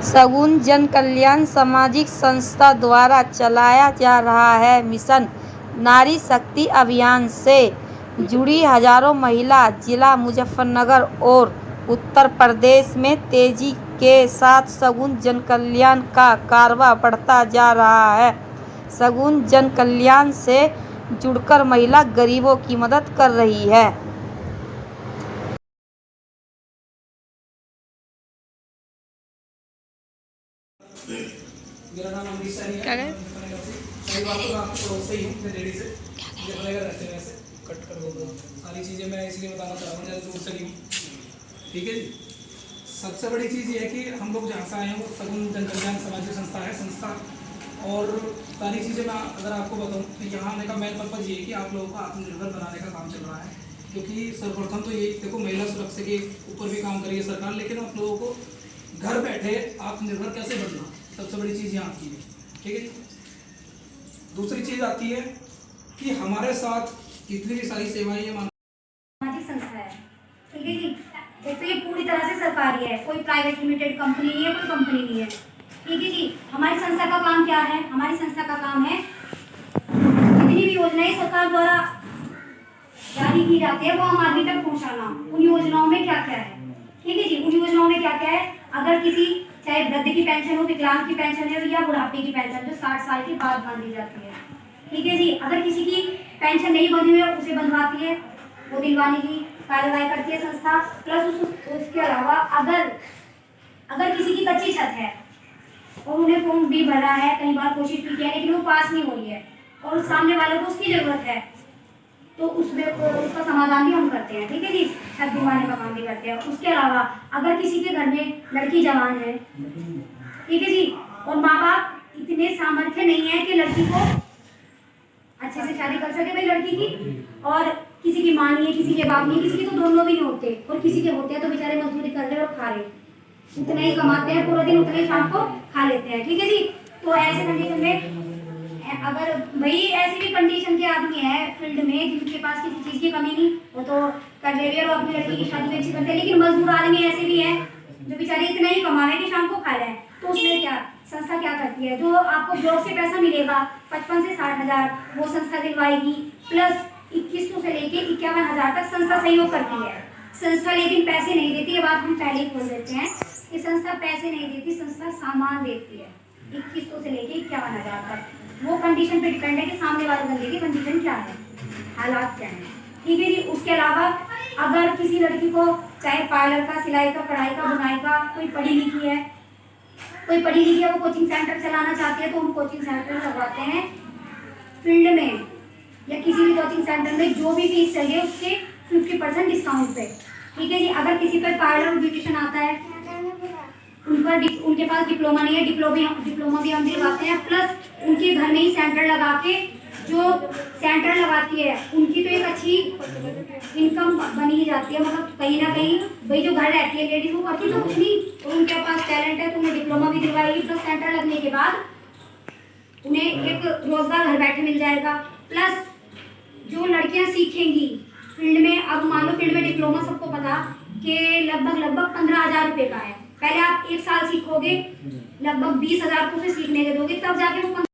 सगुन जन कल्याण सामाजिक संस्था द्वारा चलाया जा रहा है मिशन नारी शक्ति अभियान से जुड़ी हजारों महिला जिला मुजफ्फरनगर और उत्तर प्रदेश में तेजी के साथ सगुन जन कल्याण का कारवा बढ़ता जा रहा है। सगुन जन कल्याण से जुड़कर महिला गरीबों की मदद कर रही है। मेरा नाम अमरीश सैनी है। सही बात तो आपको पड़ोस से ही हूँ, लेडी से मुजफ्फरनगर रहते हैं। वैसे कट कर बोल रहा हूँ, सारी चीज़ें मैं इसलिए बताना चाह रहा हूँ, ज़्यादा दूर से नहीं हूँ। ठीक है जी। सबसे बड़ी चीज़ ये है कि हम लोग जहाँ से आए हैं वो सगुन जन कल्याण सामाजिक संस्था है संस्था। और सारी चीज़ें मैं अगर आपको बताऊँ तो यहाँ आने का मेन पर्पज़ ये है कि आप लोगों को आत्मनिर्भर बनाने का काम चल रहा है। क्योंकि सर्वप्रथम तो ये देखो, महिला सुरक्षा के ऊपर भी काम करी है सरकार, लेकिन आप लोगों को घर बैठे आत्मनिर्भर कैसे बनना, सबसे बड़ी चीज़ यहाँ आती है। ठीक है। दूसरी चीज़ आती है कि हमारे साथ जितनी भी सारी सेवाएं ये सामाजिक संस्था है। ठीक है जी। एक तो ये पूरी तरह से सरकारी है, कोई प्राइवेट लिमिटेड कंपनी नहीं है, कोई कंपनी नहीं है। ठीक है जी। हमारी संस्था का काम क्या है? हमारी संस्था का काम है जितनी भी योजनाएं सरकार द्वारा जारी की जाती है वो आम आदमी तक पहुँचाना। उन योजनाओं में क्या क्या है? ठीक है जी। उन योजनाओं में क्या क्या है? अगर किसी चाहे वृद्ध की पेंशन हो, विकलांग की पेंशन हो या बुढ़ापे की पेंशन जो 60 साल के बाद बांधी जाती है। ठीक है जी। अगर किसी की पेंशन नहीं बंधी हुई है उसे बंधवाती है, वो दिलवाने की कार्यवाही करती है संस्था। प्लस उसके अलावा अगर किसी की कच्ची छत है और उन्हें फॉर्म भी भरा है, कई बार कोशिश भी किया है लेकिन वो पास नहीं हो रही है और सामने वालों को उसकी जरूरत है, तो उसमें उसका समाधान भी हम करते हैं। ठीक है जी। छत दिलवाने का काम भी करते हैं। उसके अलावा अगर किसी के घर में लड़की जवान है, ठीक है जी, और माँ बाप इतने सामर्थ्य नहीं है कि लड़की को अच्छे से शादी कर सके भाई लड़की की, और किसी की माँ नहीं है, किसी के बाप नहीं, किसी के तो दोनों भी नहीं होते, और किसी के होते हैं तो बेचारे मजदूरी कर रहे और खा रहे, उतना ही कमाते हैं पूरा दिन, उतने शाम को खा लेते हैं। ठीक है जी। तो ऐसे कंडीशन में अगर भाई ऐसी भी कंडीशन के आदमी है फील्ड में जिनके पास किसी चीज़ की कमी नहीं, वो तो कर ले और अपनी लड़की की शादी भी अच्छी करते हैं, लेकिन मजदूर आदमी ऐसे भी है जो बेचारे इतना ही कमावे कि शाम को खा रहे हैं, तो उसमें क्या संस्था क्या करती है? जो आपको ब्लॉक से पैसा मिलेगा 55 से 60 हज़ार वो संस्था दिलवाएगी, प्लस 2100 से लेके 51,000 तक संस्था सहयोग करती है। संस्था लेकिन पैसे नहीं देती, ये बात हम पहले ही बोल देते हैं कि संस्था पैसे नहीं देती, संस्था सामान देती है 2100 से लेके 51,000 तक। वो कंडीशन पे डिपेंड है कि सामने वाले बंदे की कंडीशन क्या है, हालात क्या है। ठीक है जी। उसके अलावा अगर किसी लड़की को चाहे पार्लर का, सिलाई का, कढ़ाई का, बुनाई का, कोई पढ़ी लिखी है वो कोचिंग सेंटर चलाना चाहती है, तो हम कोचिंग सेंटर लगवाते हैं फील्ड में या किसी भी कोचिंग सेंटर में जो भी फीस चाहिए उसके 50% डिस्काउंट पे। ठीक है जी। अगर किसी पर पार्लर और ब्यूटिशियन आता है, उनके पास डिप्लोमा नहीं है, डिप्लोमा भी हम दिलवाते हैं, प्लस उनके घर में ही सेंटर लगा के जो सेंटर लगाती है उनकी तो एक अच्छी इनकम बनी ही जाती है। मतलब कहीं ना कहीं भाई जो घर रहती है लेडीज वो करती तो कुछ नहीं, तो उनके पास टैलेंट है तो उन्हें डिप्लोमा भी दिलवाएगी, प्लस सेंटर लगने के बाद उन्हें एक रोजगार घर बैठे मिल जाएगा। प्लस जो लड़कियां सीखेंगी फील्ड में, अब मान लो फील्ड में डिप्लोमा सबको पता कि लगभग 15,000 रुपये का है। पहले आप 1 साल सीखोगे, लगभग 20,000 को उसे सीखने के दोगे, तब जाके वो